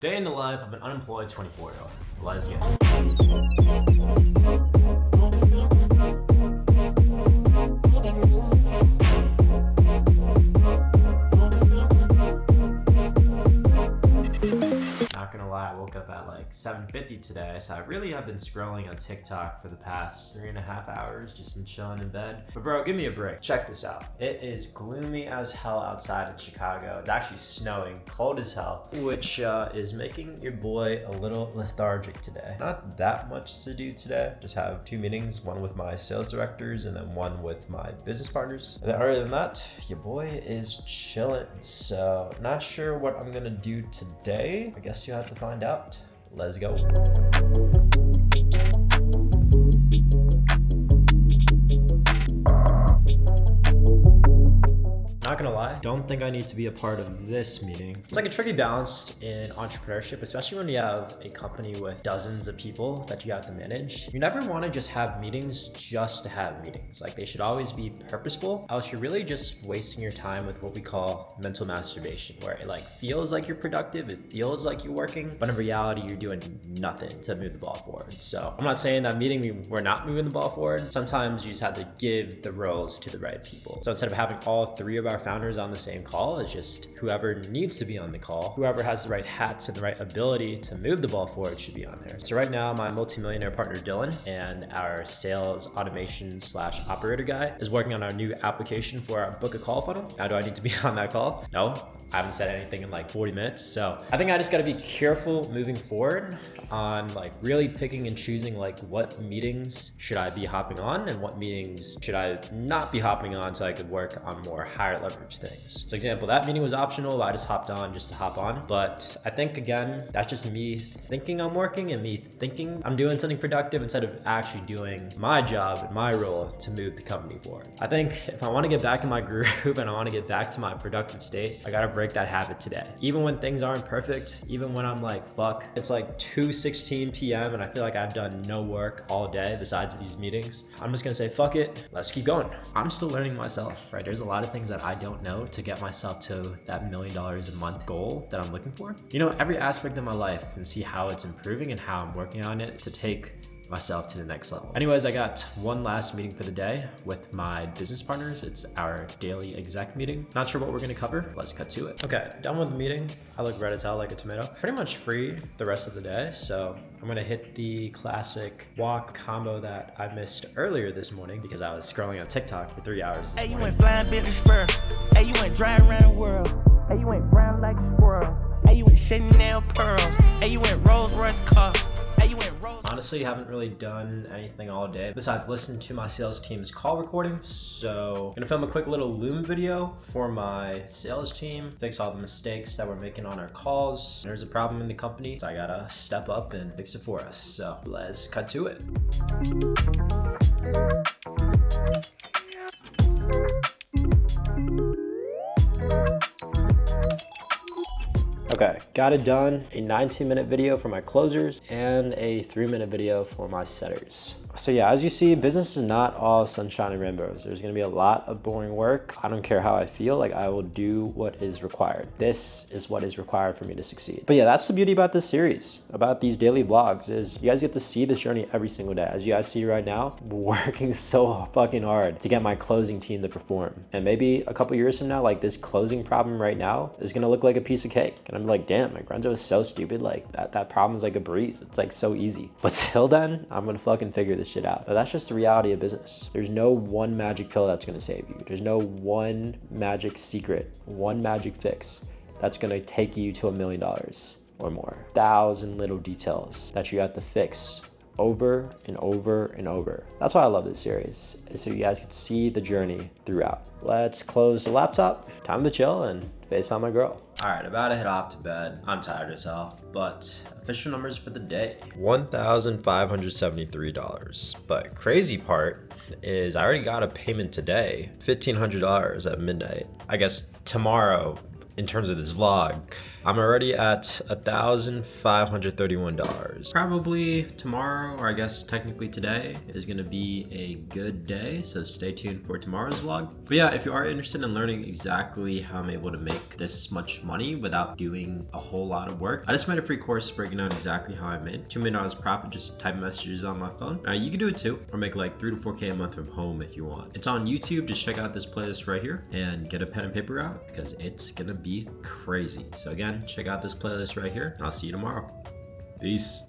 Day in the life of an unemployed 24-year-old. Let's get Not gonna lie, I woke up at like 7:50 today, so I really have been scrolling on TikTok for the past 3.5 hours, just been chilling in bed. But bro, give me a break. Check this out. It is gloomy as hell outside in Chicago. It's actually snowing, cold as hell, which is making your boy a little lethargic today. Not that much to do today. Just have 2 meetings, one with my sales directors and then one with my business partners. And then other than that, your boy is chilling. So not sure what I'm gonna do today. I guess you have to find out. Let's go. Not gonna lie, don't think I need to be a part of this meeting. It's like a tricky balance in entrepreneurship, especially when you have a company with dozens of people that you have to manage. You never want to just have meetings just to have meetings. Like, they should always be purposeful, else you're really just wasting your time with what we call mental masturbation, where it like feels like you're productive, it feels like you're working, but in reality you're doing nothing to move the ball forward. So I'm not saying that meeting we're not moving the ball forward. Sometimes you just have to give the roles to the right people. So instead of having all 3 of our founders on the same call, it's just whoever needs to be on the call, whoever has the right hats and the right ability to move the ball forward should be on there. So right now, my multimillionaire partner Dylan and our sales automation / operator guy is working on our new application for our book a call funnel. Now, do I need to be on that call? No. I haven't said anything in like 40 minutes. So I think I just gotta be careful moving forward on like really picking and choosing like what meetings should I be hopping on and what meetings should I not be hopping on so I could work on more higher leverage things. So example, that meeting was optional. I just hopped on just to hop on. But I think again, that's just me thinking I'm working and me thinking I'm doing something productive instead of actually doing my job and my role to move the company forward. I think if I wanna get back in my groove and I wanna get back to my productive state, I gotta break that habit today. Even when things aren't perfect, even when I'm like, fuck, it's like 2:16 p.m. and I feel like I've done no work all day besides these meetings, I'm just gonna say, fuck it, let's keep going. I'm still learning myself, right? There's a lot of things that I don't know to get myself to that $1 million a month goal that I'm looking for. You know, every aspect of my life and see how it's improving and how I'm working on it to take myself to the next level. Anyways, I got one last meeting for the day with my business partners. It's our daily exec meeting. Not sure what we're gonna cover. Let's cut to it. Okay, done with the meeting. I look red as hell like a tomato. Pretty much free the rest of the day. So I'm gonna hit the classic walk combo that I missed earlier this morning because I was scrolling on TikTok for 3 hours this morning. You went flying Billy Spur. Hey, you went driving around the world. Hey, you went brown like a squirrel. Hey, you went Chanel pearls. Hey, you went Rolls Royce car. Honestly, haven't really done anything all day besides listen to my sales team's call recordings. So I'm gonna film a quick little Loom video for my sales team, fix all the mistakes that we're making on our calls. There's a problem in the company, so I gotta step up and fix it for us. So let's cut to it. Okay, got it done. A 19-minute video for my closers and a 3-minute video for my setters. So yeah, as you see, business is not all sunshine and rainbows. There's gonna be a lot of boring work. I don't care how I feel, like I will do what is required. This is what is required for me to succeed. But yeah, that's the beauty about this series, about these daily vlogs, is you guys get to see this journey every single day. As you guys see right now, working so fucking hard to get my closing team to perform. And maybe a couple years from now, like this closing problem right now is gonna look like a piece of cake. And I'm like, damn, my Grenzo is so stupid. Like that problem is like a breeze. It's like so easy. But till then, I'm gonna fucking figure this shit out. But that's just the reality of business. There's no one magic pill that's gonna save you. There's no one magic secret, one magic fix that's gonna take you to $1 million or more. 1,000 little details that you have to fix over and over and over. That's why I love this series, is so you guys can see the journey throughout. Let's close the laptop. Time to chill and FaceTime my girl. All right, about to head off to bed. I'm tired as hell, but official numbers for the day, $1,573. But crazy part is I already got a payment today, $1,500 at midnight. I guess tomorrow in terms of this vlog. I'm already at $1,531. Probably tomorrow, or I guess technically today, is gonna be a good day, so stay tuned for tomorrow's vlog. But yeah, if you are interested in learning exactly how I'm able to make this much money without doing a whole lot of work, I just made a free course breaking down exactly how I made $2 million profit, just type messages on my phone. Now you can do it too, or make like 3 to 4K a month from home if you want. It's on YouTube, just check out this playlist right here and get a pen and paper out because it's gonna be crazy. So again, check out this playlist right here and I'll see you tomorrow. Peace.